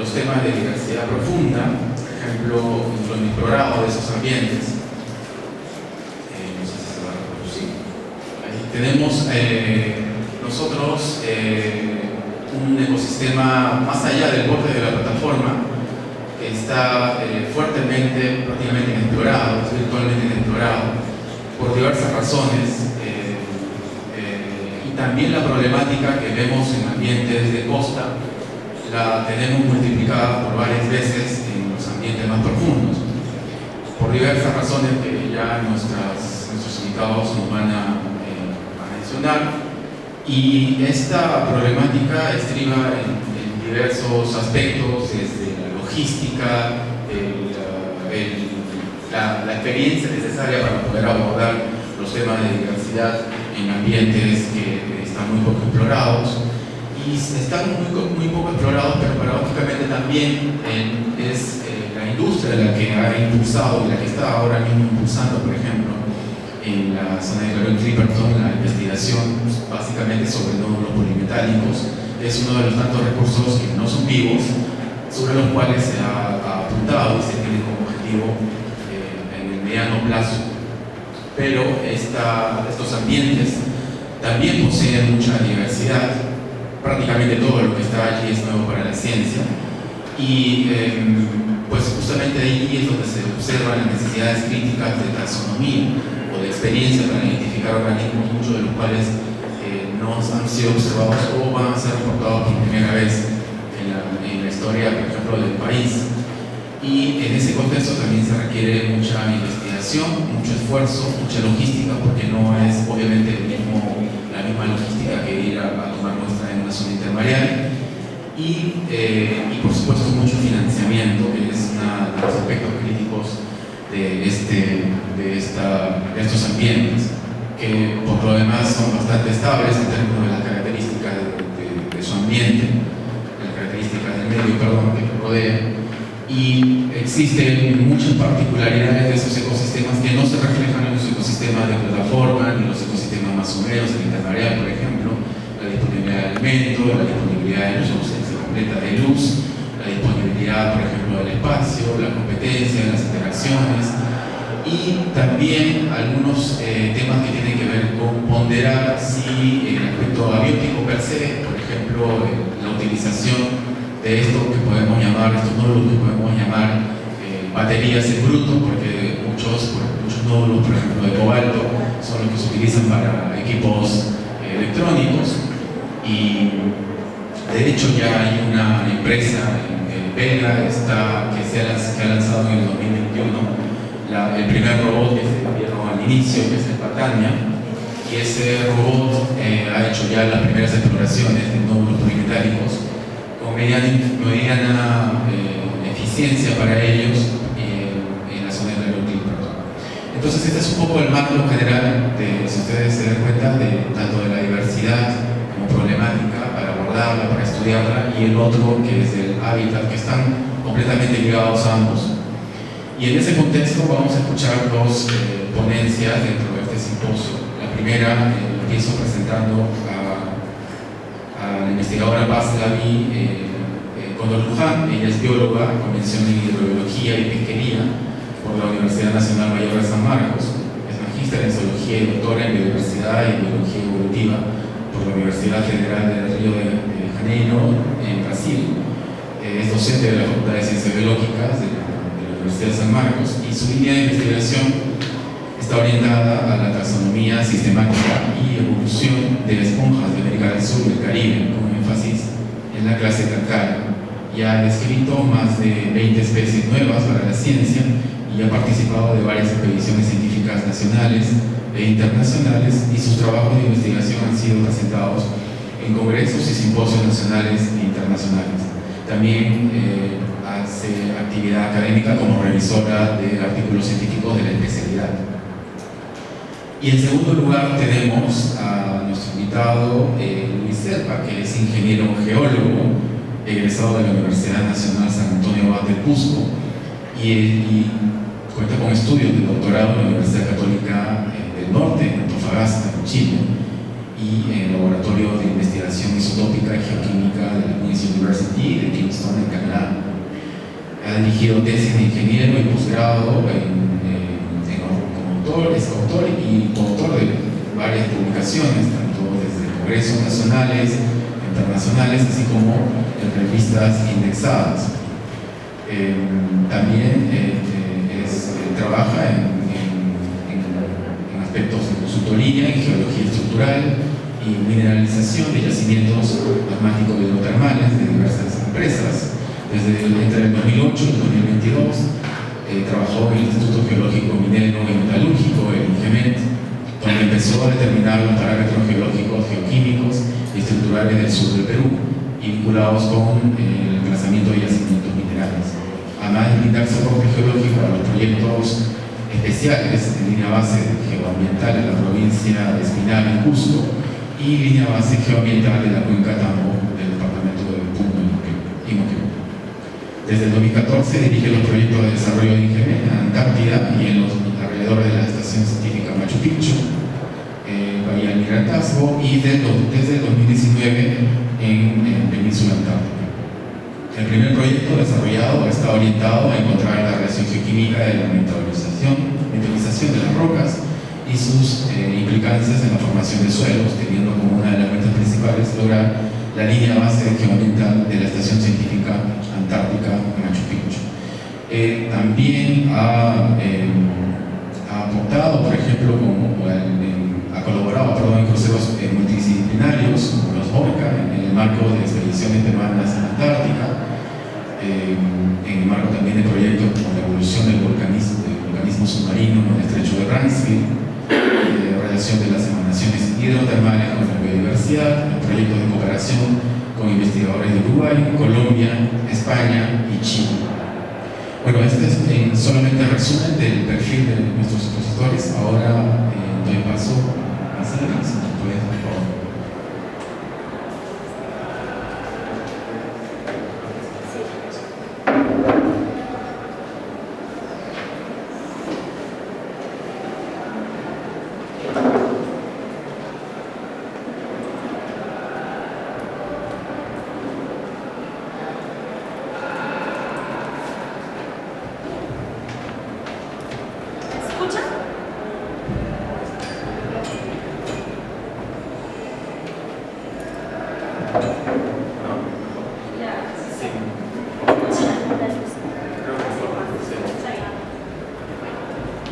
los temas de diversidad profunda, por ejemplo, el microgrado de esos ambientes. No sé si se va a reproducir. Ahí tenemos nosotros un ecosistema más allá del borde de la plataforma que está fuertemente, prácticamente inexplorado, es virtualmente inexplorado, por diversas razones. Y también la problemática que vemos en ambientes de costa la tenemos multiplicada por varias veces en los ambientes más profundos, por diversas razones que ya nuestros invitados nos van a mencionar. Y esta problemática estriba en diversos aspectos, desde la logística, la experiencia necesaria para poder abordar los temas de diversidad en ambientes que están muy poco explorados. Y están muy poco explorados, pero paradójicamente también es la industria la que ha impulsado y la que está ahora mismo impulsando, por ejemplo, en la zona de Clarion Clipperton, la investigación básicamente sobre nódulos polimetálicos. Es uno de los tantos recursos que no son vivos, sobre los cuales se ha apuntado y se tiene como objetivo en el mediano plazo. Pero estos ambientes también poseen mucha diversidad. Prácticamente todo lo que está allí es nuevo para la ciencia. Y pues justamente ahí es donde se observan las necesidades críticas de taxonomía o de experiencia para identificar organismos, muchos de los cuales no han sido observados o van a ser reportados por primera vez en la historia, por ejemplo, del país. Y en ese contexto también se requiere mucha investigación, mucho esfuerzo, mucha logística, porque no es obviamente la misma logística que ir a tomar muestra en una zona intermareal. Y por supuesto mucho financiamiento, que es uno de los aspectos críticos de estos ambientes, que por lo demás son bastante estables en términos de las características de su ambiente, las características del medio, que lo rodea. Y existen muchas particularidades de esos ecosistemas que no se reflejan en los ecosistemas de plataforma, ni en los ecosistemas más someros, el intermareal, por ejemplo, la disponibilidad de alimentos, la disponibilidad de luz, ausencia completa de luz, la disponibilidad, por ejemplo, del espacio, la competencia, las interacciones, y también algunos temas que tienen que ver con ponderar si el aspecto abiótico per se, por ejemplo, la utilización de esto que podemos llamar, estos nódulos que podemos llamar baterías en bruto, porque muchos nódulos, por ejemplo, de cobalto, son los que se utilizan para equipos electrónicos. Y de hecho ya hay una empresa belga que ha lanzado en el 2021 el primer robot que se vieron al inicio, que es el Patania, y ese robot ha hecho ya las primeras exploraciones de nódulos polimetálicos con mediana eficiencia para ellos en la zona de Clarion Clipperton. Entonces este es un poco el marco general, si ustedes se dan cuenta, tanto de la diversidad como problemática para abordarla, para estudiarla, y el otro que es el hábitat, que están completamente ligados a ambos. Y en ese contexto vamos a escuchar dos ponencias dentro de este simposio. La primera empiezo presentando a la investigadora Paz Gaby Condor Luján. Ella es bióloga con mención en hidrobiología y pesquería por la Universidad Nacional Mayor de San Marcos. Es magíster en zoología y doctora en biodiversidad y biología evolutiva por la Universidad Federal del Río de Janeiro en Brasil. Es docente de la Facultad de Ciencias Biológicas de la Universidad de San Marcos, y su línea de investigación está orientada a la taxonomía sistemática y evolución de esponjas de América del Sur y el Caribe, con énfasis en la clase Calcárea. Y ha descrito más de 20 especies nuevas para la ciencia y ha participado de varias expediciones científicas nacionales e internacionales, y sus trabajos de investigación han sido presentados en congresos y simposios nacionales e internacionales. También hace actividad académica como revisora de artículos científicos de la especialidad. Y en segundo lugar tenemos a nuestro invitado Luis Serpa, que es ingeniero geólogo, egresado de la Universidad Nacional San Antonio Abad del Cusco, y cuenta con estudios de doctorado en la Universidad Católica del Norte, en Antofagasta, en Chile. y en el Laboratorio de Investigación Isotópica y Geoquímica de la Queen's University de Kingston, en Canadá. Ha dirigido tesis de ingeniero y posgrado como autor, es autor y coautor de varias publicaciones, tanto desde congresos nacionales, internacionales, así como en revistas indexadas. También trabaja en aspectos de consultoría, en geología estructural y mineralización de yacimientos magmáticos hidrotermales de diversas empresas. Entre el 2008 y el 2022 trabajó en el Instituto Geológico Minero y Metalúrgico, el INGEMET, donde empezó a determinar los parámetros geológicos, geoquímicos y estructurales del sur del Perú, vinculados con el emplazamiento de yacimientos minerales. Además de brindar soporte geológico a los proyectos especiales en línea base geoambiental en la provincia de Espinal, en Cusco, y línea base geoambiental de la cuenca Tambo del departamento de Puno y Moquegua. Desde el 2014 dirige los proyectos de desarrollo de INGEMET en Antártida y en los alrededores de la Estación Científica Machu Picchu, Bahía Almirantazgo, y desde el 2019 en Península Antártica. El primer proyecto desarrollado está orientado a encontrar la relación geoquímica de la metabolización de las rocas y sus implicancias en la formación de suelos, teniendo como una de las metas principales lograr la línea base geoambiental de la Estación Científica Antártica Machu Picchu. También ha aportado, por ejemplo, ha colaborado en cruceros multidisciplinarios como los ORCA, en el marco de expediciones peruanas en Antártica, en el marco también de proyectos como la evolución del volcanismo submarino en el estrecho de Bransfield, relación de las emanaciones hidrotermales con la biodiversidad, proyectos de cooperación con investigadores de Uruguay, Colombia, España y Chile. Bueno, este es solamente el resumen del perfil de nuestros expositores. Ahora doy paso a Sara, si nos puedes, por favor.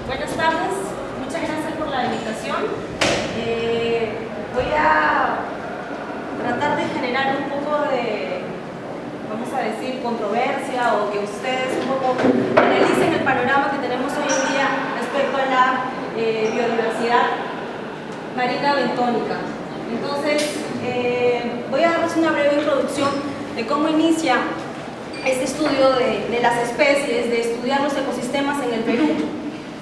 Buenas tardes, muchas gracias por la invitación. Voy a tratar de generar un poco de, vamos a decir, controversia, o que ustedes un poco analicen el panorama que tenemos hoy en día respecto a la biodiversidad marina bentónica. Entonces, voy a darles una breve introducción de cómo inicia este estudio de las especies, de estudiar los ecosistemas en el Perú.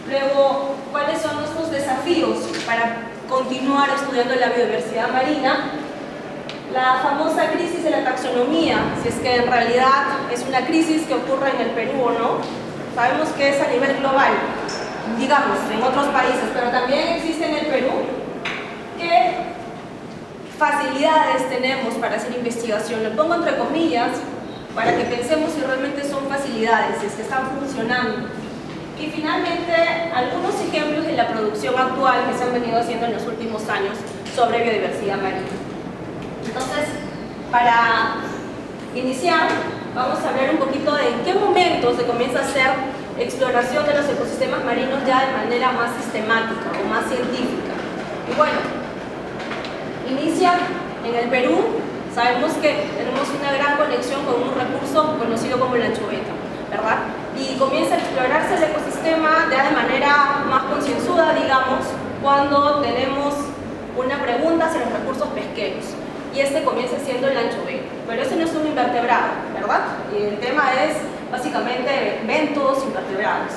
Luego, cuáles son nuestros desafíos para continuar estudiando la biodiversidad marina. La famosa crisis de la taxonomía, si es que en realidad es una crisis que ocurre en el Perú o no. Sabemos que es a nivel global, digamos, en otros países, pero también existe en el Perú. ¿Qué facilidades tenemos para hacer investigación? Lo pongo entre comillas para que pensemos si realmente son facilidades, si es que están funcionando. Y finalmente, algunos ejemplos de la producción actual que se han venido haciendo en los últimos años sobre biodiversidad marina. Entonces, para iniciar, vamos a hablar un poquito de en qué momento se comienza a hacer exploración de los ecosistemas marinos ya de manera más sistemática o más científica. Y bueno, inicia en el Perú. Sabemos que tenemos una gran conexión con un recurso conocido como la anchoveta, ¿verdad? Y comienza a explorarse el ecosistema ya de manera más concienzuda, digamos, cuando tenemos una pregunta hacia los recursos pesqueros. Y este comienza siendo el anchoveta. Pero ese no es un invertebrado, ¿verdad? Y el tema es básicamente bentos, invertebrados.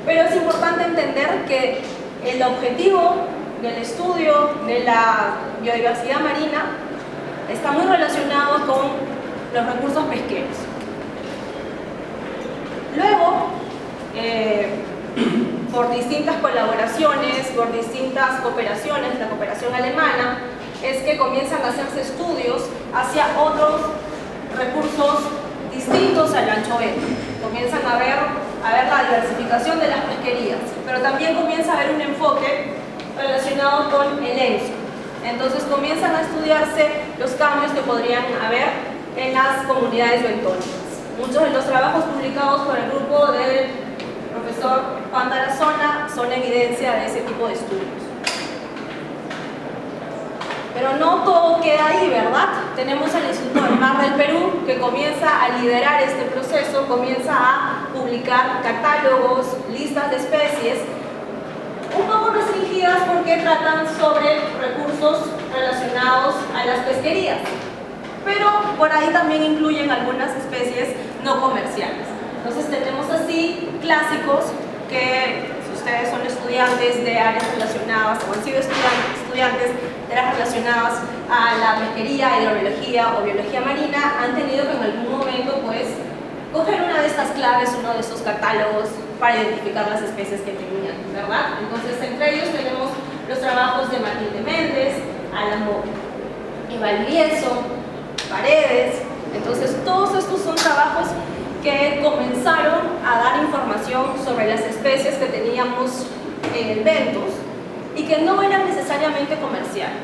Pero es importante entender que el objetivo del estudio de la biodiversidad marina está muy relacionado con los recursos pesqueros. Luego, por distintas colaboraciones, por distintas cooperaciones, la cooperación alemana, es que comienzan a hacerse estudios hacia otros recursos distintos al anchoveta. Comienzan a ver la diversificación de las pesquerías, pero también comienza a haber un enfoque relacionado con el ENSO. Entonces comienzan a estudiarse los cambios que podrían haber en las comunidades bentónicas. Muchos de los trabajos publicados por el grupo del profesor Juan Tarazona son evidencia de ese tipo de estudios. Pero no todo queda ahí, ¿verdad? Tenemos al Instituto del Mar del Perú, que comienza a liderar este proceso, comienza a publicar catálogos, listas de especies, un poco restringidas porque tratan sobre recursos relacionados a las pesquerías, pero por ahí también incluyen algunas especies no comerciales. Entonces tenemos así clásicos que, si ustedes son estudiantes de áreas relacionadas o han sido estudiantes de áreas relacionadas a la pesquería, hidrobiología o biología marina, han tenido que en algún momento pues coger una de estas claves, uno de estos catálogos para identificar las especies que tenían, ¿verdad? Entonces, entre ellos tenemos los trabajos de Martín de Méndez, Álamo y Valdivieso, Paredes. Entonces, todos estos son trabajos que comenzaron a dar información sobre las especies que teníamos en el Ventos y que no eran necesariamente comerciales.